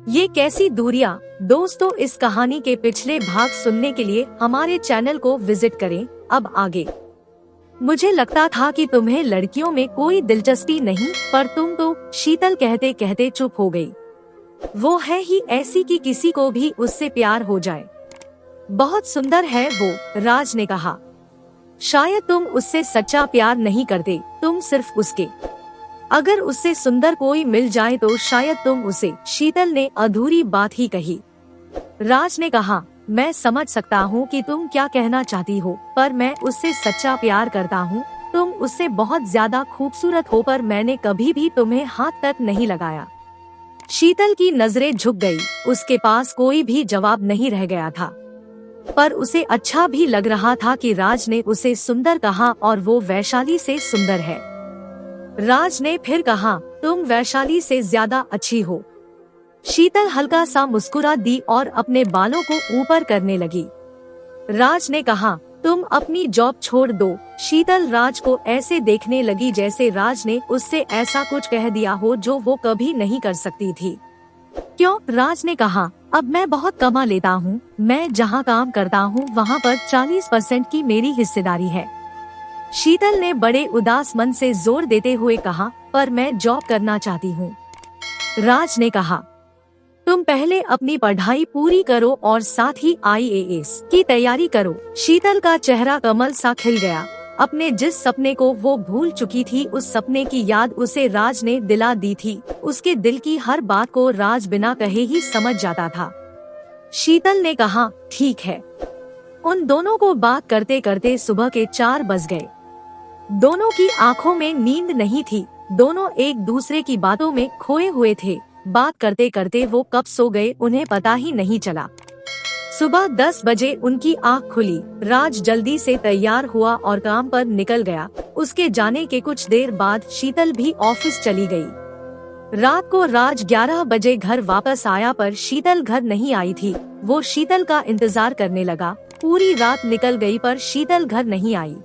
ये कैसी दूरियां। दोस्तों, इस कहानी के पिछले भाग सुनने के लिए हमारे चैनल को विजिट करें। अब आगे। मुझे लगता था कि तुम्हें लड़कियों में कोई दिलचस्पी नहीं, पर तुम तो, शीतल कहते कहते चुप हो गई। वो है ही ऐसी कि किसी को भी उससे प्यार हो जाए। बहुत सुंदर है वो, राज ने कहा। शायद तुम उससे सच्चा प्यार नहीं करते, तुम सिर्फ उसके। अगर उससे सुंदर कोई मिल जाए तो शायद तुम उसे। शीतल ने अधूरी बात ही कही। राज ने कहा, मैं समझ सकता हूँ कि तुम क्या कहना चाहती हो, पर मैं उससे सच्चा प्यार करता हूँ। तुम उससे बहुत ज्यादा खूबसूरत हो, पर मैंने कभी भी तुम्हें हाथ तक नहीं लगाया। शीतल की नजरें झुक गई। उसके पास कोई भी जवाब नहीं रह गया था, पर उसे अच्छा भी लग रहा था कि राज ने उसे सुंदर कहा और वो वैशाली से सुंदर है। राज ने फिर कहा, तुम वैशाली से ज्यादा अच्छी हो। शीतल हल्का सा मुस्कुरा दी और अपने बालों को ऊपर करने लगी। राज ने कहा, तुम अपनी जॉब छोड़ दो। शीतल राज को ऐसे देखने लगी जैसे राज ने उससे ऐसा कुछ कह दिया हो जो वो कभी नहीं कर सकती थी। क्यों? राज ने कहा, अब मैं बहुत कमा लेता हूँ। मैं जहाँ काम करता हूँ वहाँ पर 40% की मेरी हिस्सेदारी है। शीतल ने बड़े उदास मन से जोर देते हुए कहा, पर मैं जॉब करना चाहती हूँ। राज ने कहा, तुम पहले अपनी पढ़ाई पूरी करो और साथ ही IAS की तैयारी करो। शीतल का चेहरा कमल सा खिल गया। अपने जिस सपने को वो भूल चुकी थी, उस सपने की याद उसे राज ने दिला दी थी। उसके दिल की हर बात को राज बिना कहे ही समझ जाता था। शीतल ने कहा, ठीक है। उन दोनों को बात करते करते सुबह के 4 बज गए। दोनों की आंखों में नींद नहीं थी। दोनों एक दूसरे की बातों में खोए हुए थे। बात करते करते वो कब सो गए उन्हें पता ही नहीं चला। सुबह 10 बजे उनकी आंख खुली। राज जल्दी से तैयार हुआ और काम पर निकल गया। उसके जाने के कुछ देर बाद शीतल भी ऑफिस चली गई। रात को राज 11 बजे घर वापस आया, पर शीतल घर नहीं आई थी। वो शीतल का इंतजार करने लगा। पूरी रात निकल गई पर शीतल घर नहीं आई।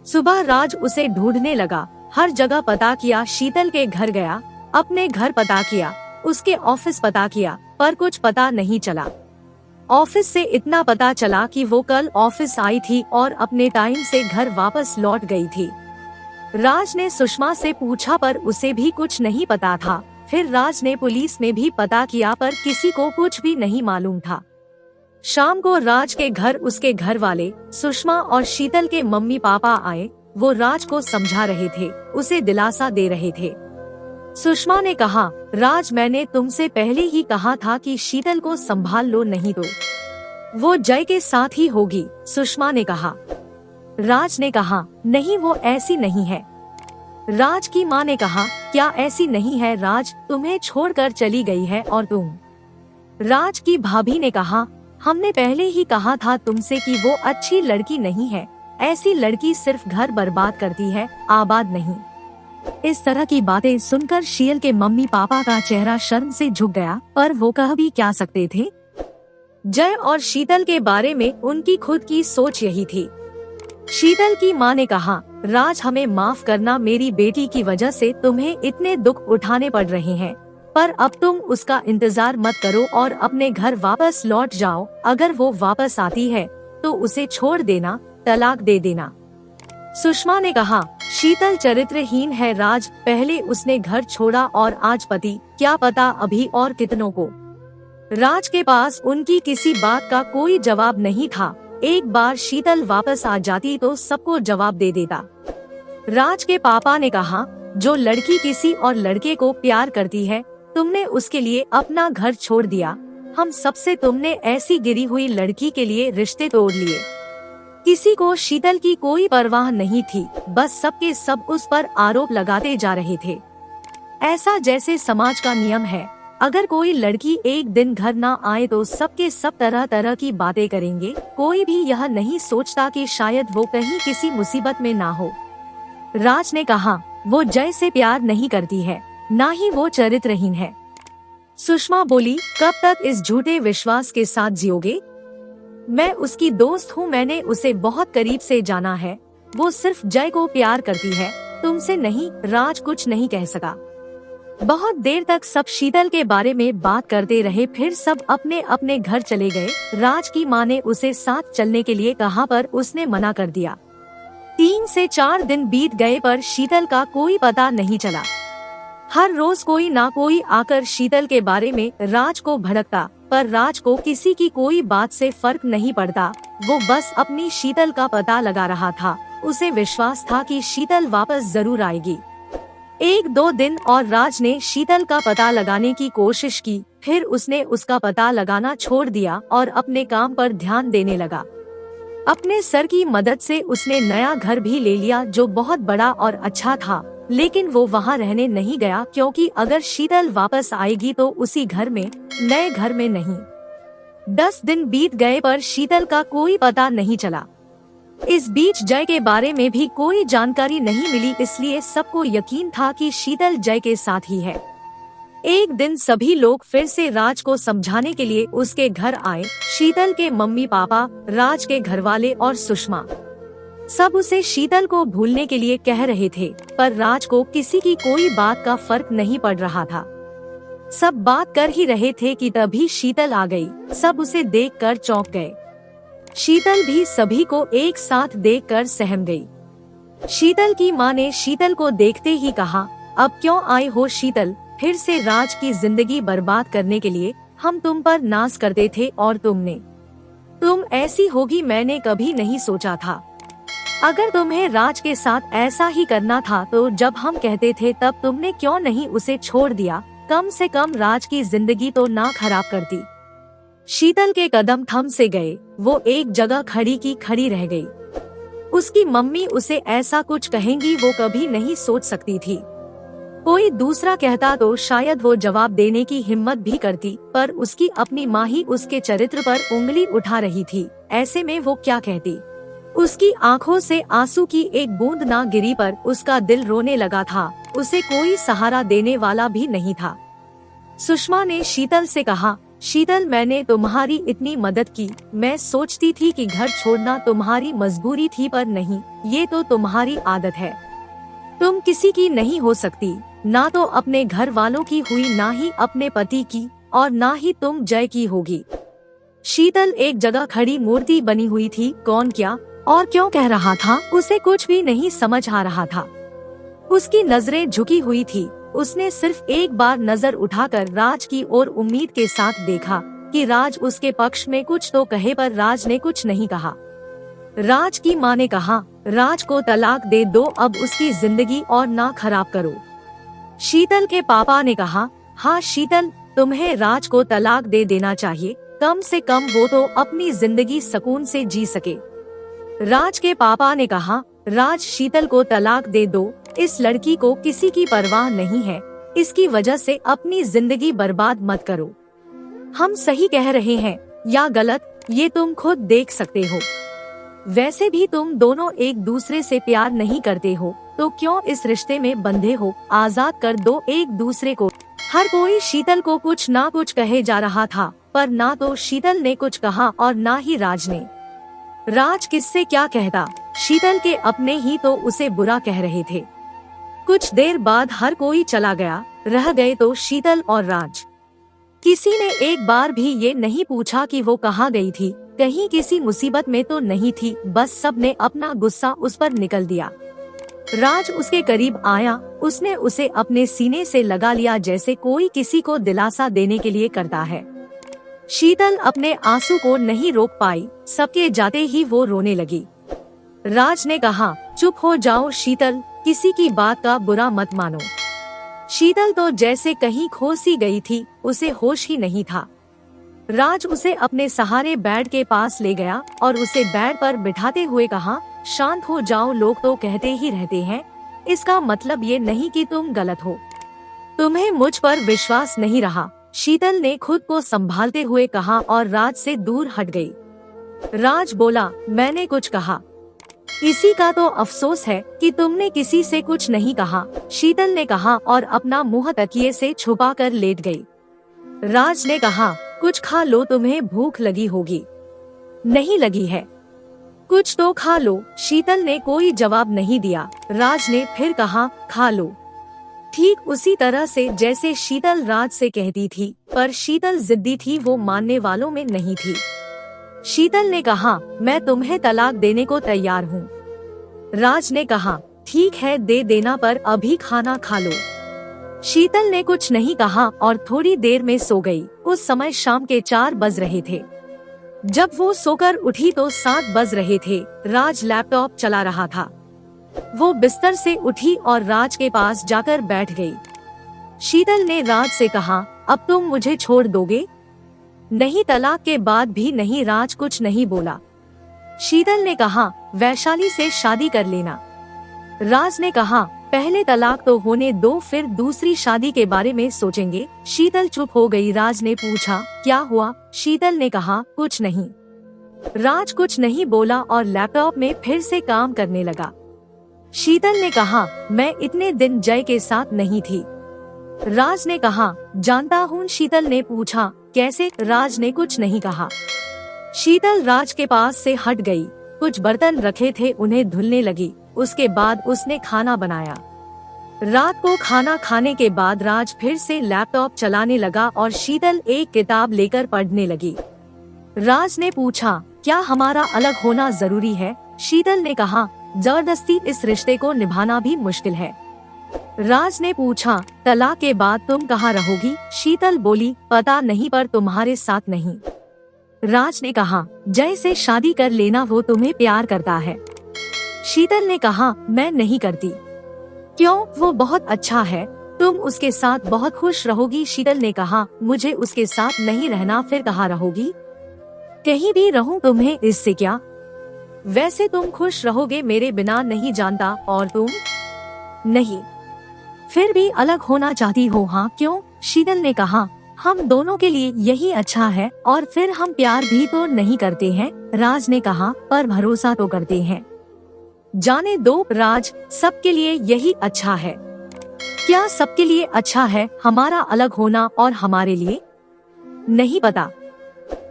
सुबह राज उसे ढूंढने लगा। हर जगह पता किया। शीतल के घर गया, अपने घर पता किया, उसके ऑफिस पता किया, पर कुछ पता नहीं चला। ऑफिस से इतना पता चला कि वो कल ऑफिस आई थी और अपने टाइम से घर वापस लौट गई थी। राज ने सुषमा से पूछा, पर उसे भी कुछ नहीं पता था। फिर राज ने पुलिस में भी पता किया, पर किसी को कुछ भी नहीं मालूम था। शाम को राज के घर उसके घर वाले, सुषमा और शीतल के मम्मी पापा आए। वो राज को समझा रहे थे, उसे दिलासा दे रहे थे। सुषमा ने कहा, राज, मैंने तुमसे पहले ही कहा था कि शीतल को संभाल लो, नहीं तो वो जय के साथ ही होगी। सुषमा ने कहा। राज ने कहा, नहीं, वो ऐसी नहीं है। राज की माँ ने कहा, क्या ऐसी नहीं है? राज तुम्हें छोड़कर चली गई है और तुम। राज की भाभी ने कहा, हमने पहले ही कहा था तुमसे कि वो अच्छी लड़की नहीं है। ऐसी लड़की सिर्फ घर बर्बाद करती है, आबाद नहीं। इस तरह की बातें सुनकर शीतल के मम्मी पापा का चेहरा शर्म से झुक गया, पर वो कह भी क्या सकते थे। जय और शीतल के बारे में उनकी खुद की सोच यही थी। शीतल की माँ ने कहा, राज, हमें माफ करना, मेरी बेटी की वजह से तुम्हें इतने दुख उठाने पड़ रहे हैं, पर अब तुम उसका इंतजार मत करो और अपने घर वापस लौट जाओ। अगर वो वापस आती है तो उसे छोड़ देना, तलाक दे देना। सुषमा ने कहा, शीतल चरित्रहीन है राज। पहले उसने घर छोड़ा और आज पति, क्या पता अभी और कितनों को। राज के पास उनकी किसी बात का कोई जवाब नहीं था। एक बार शीतल वापस आ जाती तो सबको जवाब दे देता। राज के पापा ने कहा, जो लड़की किसी और लड़के को प्यार करती है, तुमने उसके लिए अपना घर छोड़ दिया। हम सबसे तुमने ऐसी गिरी हुई लड़की के लिए रिश्ते तोड़ लिए। किसी को शीतल की कोई परवाह नहीं थी, बस सबके सब उस पर आरोप लगाते जा रहे थे। ऐसा जैसे समाज का नियम है, अगर कोई लड़की एक दिन घर ना आए तो सबके सब तरह तरह की बातें करेंगे। कोई भी यह नहीं सोचता कि शायद वो कहीं किसी मुसीबत में ना हो। राज ने कहा, वो जय से प्यार नहीं करती है, ना ही वो चरित्रहीन है। सुषमा बोली, कब तक इस झूठे विश्वास के साथ जियोगे? मैं उसकी दोस्त हूँ, मैंने उसे बहुत करीब से जाना है। वो सिर्फ जय को प्यार करती है, तुमसे नहीं। राज कुछ नहीं कह सका। बहुत देर तक सब शीतल के बारे में बात करते रहे, फिर सब अपने अपने घर चले गए। राज की माँ ने उसे साथ चलने के लिए कहा पर उसने मना कर दिया। 3 से 4 दिन बीत गए पर शीतल का कोई पता नहीं चला। हर रोज कोई ना कोई आकर शीतल के बारे में राज को भड़कता, पर राज को किसी की कोई बात से फर्क नहीं पड़ता। वो बस अपनी शीतल का पता लगा रहा था। उसे विश्वास था कि शीतल वापस जरूर आएगी। 1-2 दिन और राज ने शीतल का पता लगाने की कोशिश की, फिर उसने उसका पता लगाना छोड़ दिया और अपने काम पर ध्यान देने लगा। अपने सर की मदद से उसने नया घर भी ले लिया जो बहुत बड़ा और अच्छा था, लेकिन वो वहाँ रहने नहीं गया क्योंकि अगर शीतल वापस आएगी तो उसी घर में, नए घर में नहीं। 10 दिन बीत गए पर शीतल का कोई पता नहीं चला। इस बीच जय के बारे में भी कोई जानकारी नहीं मिली, इसलिए सबको यकीन था कि शीतल जय के साथ ही है। एक दिन सभी लोग फिर से राज को समझाने के लिए उसके घर आए। शीतल के मम्मी पापा, राज के घरवाले और सुषमा सब उसे शीतल को भूलने के लिए कह रहे थे, पर राज को किसी की कोई बात का फर्क नहीं पड़ रहा था। सब बात कर ही रहे थे कि तभी शीतल आ गई। सब उसे देखकर चौंक गए। शीतल भी सभी को एक साथ देखकर सहम गई। शीतल की माँ ने शीतल को देखते ही कहा, अब क्यों आई हो शीतल, फिर से राज की जिंदगी बर्बाद करने के लिए? हम तुम पर नाज करते थे और तुम ऐसी होगी मैंने कभी नहीं सोचा था। अगर तुम्हें राज के साथ ऐसा ही करना था तो जब हम कहते थे तब तुमने क्यों नहीं उसे छोड़ दिया? कम से कम राज की जिंदगी तो ना खराब करती। शीतल के कदम थम से गए। वो एक जगह खड़ी की खड़ी रह गई। उसकी मम्मी उसे ऐसा कुछ कहेंगी वो कभी नहीं सोच सकती थी। कोई दूसरा कहता तो शायद वो जवाब देने की हिम्मत भी करती, पर उसकी अपनी माँ ही उसके चरित्र पर उंगली उठा रही थी। ऐसे में वो क्या कहती? उसकी आंखों से आंसू की एक बूंद ना गिरी पर उसका दिल रोने लगा था। उसे कोई सहारा देने वाला भी नहीं था। सुषमा ने शीतल से कहा, शीतल मैंने तुम्हारी इतनी मदद की। मैं सोचती थी कि घर छोड़ना तुम्हारी मजबूरी थी, पर नहीं, ये तो तुम्हारी आदत है। तुम किसी की नहीं हो सकती, ना तो अपने घर वालों की हुई, ना ही अपने पति की, और ना ही तुम जय की होगी। शीतल एक जगह खड़ी मूर्ति बनी हुई थी। कौन क्या और क्यों कह रहा था उसे कुछ भी नहीं समझ आ रहा था। उसकी नजरें झुकी हुई थी। उसने सिर्फ एक बार नजर उठाकर राज की ओर उम्मीद के साथ देखा कि राज उसके पक्ष में कुछ तो कहे, पर राज ने कुछ नहीं कहा। राज की माँ ने कहा, राज को तलाक दे दो, अब उसकी जिंदगी और ना खराब करो। शीतल के पापा ने कहा, हाँ शीतल, तुम्हें राज को तलाक दे देना चाहिए, कम से कम वो तो अपनी जिंदगी सुकून से जी सके। राज के पापा ने कहा, राज शीतल को तलाक दे दो, इस लड़की को किसी की परवाह नहीं है, इसकी वजह से अपनी जिंदगी बर्बाद मत करो। हम सही कह रहे हैं या गलत ये तुम खुद देख सकते हो। वैसे भी तुम दोनों एक दूसरे से प्यार नहीं करते हो तो क्यों इस रिश्ते में बंधे हो? आजाद कर दो एक दूसरे को। हर कोई शीतल को कुछ ना कुछ कहे जा रहा था, पर ना तो शीतल ने कुछ कहा और ना ही राज ने। राज किससे क्या कहता? शीतल के अपने ही तो उसे बुरा कह रहे थे। कुछ देर बाद हर कोई चला गया, रह गए तो शीतल और राज। किसी ने एक बार भी ये नहीं पूछा कि वो कहाँ गई थी, कहीं किसी मुसीबत में तो नहीं थी। बस सब ने अपना गुस्सा उस पर निकल दिया। राज उसके करीब आया, उसने उसे अपने सीने से लगा लिया जैसे कोई किसी को दिलासा देने के लिए करता है। शीतल अपने आंसू को नहीं रोक पाई, सबके जाते ही वो रोने लगी। राज ने कहा, चुप हो जाओ शीतल, किसी की बात का बुरा मत मानो। शीतल तो जैसे कहीं खो सी गई थी, उसे होश ही नहीं था। राज उसे अपने सहारे बेड के पास ले गया और उसे बेड पर बिठाते हुए कहा, शांत हो जाओ, लोग तो कहते ही रहते हैं, इसका मतलब ये नहीं कि तुम गलत हो। तुम्हें मुझ पर विश्वास नहीं रहा, शीतल ने खुद को संभालते हुए कहा और राज से दूर हट गई। राज बोला, मैंने कुछ कहा? इसी का तो अफसोस है कि तुमने किसी से कुछ नहीं कहा, शीतल ने कहा और अपना मुंह तकिए से छुपाकर लेट गई। राज ने कहा, कुछ खा लो, तुम्हें भूख लगी होगी। नहीं लगी है, कुछ तो खा लो। शीतल ने कोई जवाब नहीं दिया। राज ने फिर कहा, खा लो। ठीक उसी तरह से जैसे शीतल राज से कहती थी, पर शीतल जिद्दी थी, वो मानने वालों में नहीं थी। शीतल ने कहा, मैं तुम्हें तलाक देने को तैयार हूँ। राज ने कहा, ठीक है दे देना, पर अभी खाना खा लो। शीतल ने कुछ नहीं कहा और थोड़ी देर में सो गई। उस समय शाम के 4 बज रहे थे। जब वो सोकर उठी तो 7 बज रहे थे। राज लैपटॉप चला रहा था। वो बिस्तर से उठी और राज के पास जाकर बैठ गई। शीतल ने राज से कहा, अब तुम मुझे छोड़ दोगे? नहीं, तलाक के बाद भी नहीं। राज कुछ नहीं बोला। शीतल ने कहा, वैशाली से शादी कर लेना। राज ने कहा, पहले तलाक तो होने दो, फिर दूसरी शादी के बारे में सोचेंगे। शीतल चुप हो गई। राज ने पूछा, क्या हुआ? शीतल ने कहा, कुछ नहीं। राज कुछ नहीं बोला और लैपटॉप में फिर से काम करने लगा। शीतल ने कहा, मैं इतने दिन जय के साथ नहीं थी। राज ने कहा, जानता हूँ। शीतल ने पूछा, कैसे? राज ने कुछ नहीं कहा। शीतल राज के पास से हट गई। कुछ बर्तन रखे थे, उन्हें धुलने लगी। उसके बाद उसने खाना बनाया। रात को खाना खाने के बाद राज फिर से लैपटॉप चलाने लगा और शीतल एक किताब लेकर पढ़ने लगी। राज ने पूछा, क्या हमारा अलग होना जरूरी है? शीतल ने कहा, जबरदस्ती इस रिश्ते को निभाना भी मुश्किल है। राज ने पूछा, तलाक के बाद तुम कहाँ रहोगी? शीतल बोली, पता नहीं, पर तुम्हारे साथ नहीं। राज ने कहा, जय से शादी कर लेना, वो तुम्हें प्यार करता है। शीतल ने कहा, मैं नहीं करती। क्यों? वो बहुत अच्छा है, तुम उसके साथ बहुत खुश रहोगी। शीतल ने कहा, मुझे उसके साथ नहीं रहना। फिर कहाँ रहोगी? कहीं भी रहूं, तुम्हें इससे क्या? वैसे तुम खुश रहोगे मेरे बिना, नहीं जानता। और तुम? नहीं। फिर भी अलग होना चाहती हो? हाँ। क्यों? शीतल ने कहा, हम दोनों के लिए यही अच्छा है, और फिर हम प्यार भी तो नहीं करते हैं। राज ने कहा, पर भरोसा तो करते हैं। जाने दो राज, सबके लिए यही अच्छा है। क्या सबके लिए अच्छा है हमारा अलग होना और हमारे लिए? नहीं पता,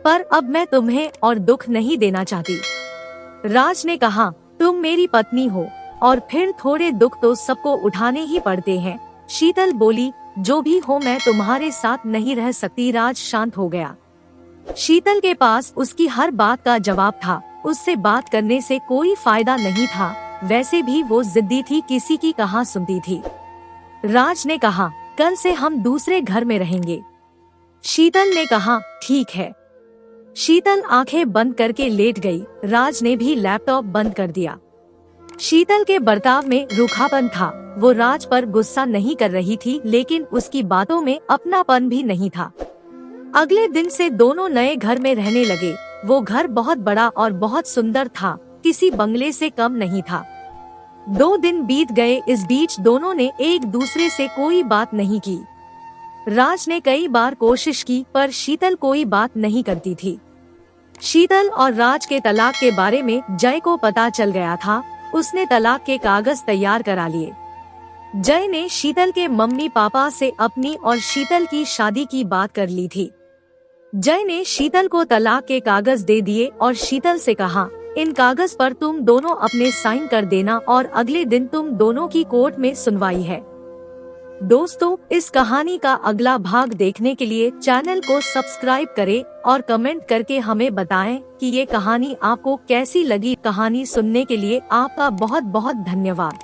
पर अब मैं तुम्हें और दुख नहीं देना चाहती। राज ने कहा, तुम मेरी पत्नी हो, और फिर थोड़े दुख तो सबको उठाने ही पड़ते हैं। शीतल बोली, जो भी हो, मैं तुम्हारे साथ नहीं रह सकती। राज शांत हो गया। शीतल के पास उसकी हर बात का जवाब था। उससे बात करने से कोई फायदा नहीं था। वैसे भी वो जिद्दी थी, किसी की कहाँ सुनती थी। राज ने कहा, कल से हम दूसरे घर में रहेंगे। शीतल ने कहा, ठीक है। शीतल आंखें बंद करके लेट गई। राज ने भी लैपटॉप बंद कर दिया। शीतल के बर्ताव में रूखापन था। वो राज पर गुस्सा नहीं कर रही थी, लेकिन उसकी बातों में अपनापन भी नहीं था। अगले दिन से दोनों नए घर में रहने लगे। वो घर बहुत बड़ा और बहुत सुंदर था, किसी बंगले से कम नहीं था। 2 दिन बीत गए। इस बीच दोनों ने एक दूसरे से कोई बात नहीं की। राज ने कई बार कोशिश की, पर शीतल कोई बात नहीं करती थी। शीतल और राज के तलाक के बारे में जय को पता चल गया था। उसने तलाक के कागज तैयार करा लिए। जय ने शीतल के मम्मी पापा से अपनी और शीतल की शादी की बात कर ली थी। जय ने शीतल को तलाक के कागज दे दिए और शीतल से कहा, इन कागज पर तुम दोनों अपने साइन कर देना, और अगले दिन तुम दोनों की कोर्ट में सुनवाई है। दोस्तों, इस कहानी का अगला भाग देखने के लिए चैनल को सब्सक्राइब करें और कमेंट करके हमें बताएं कि ये कहानी आपको कैसी लगी। कहानी सुनने के लिए आपका बहुत बहुत धन्यवाद।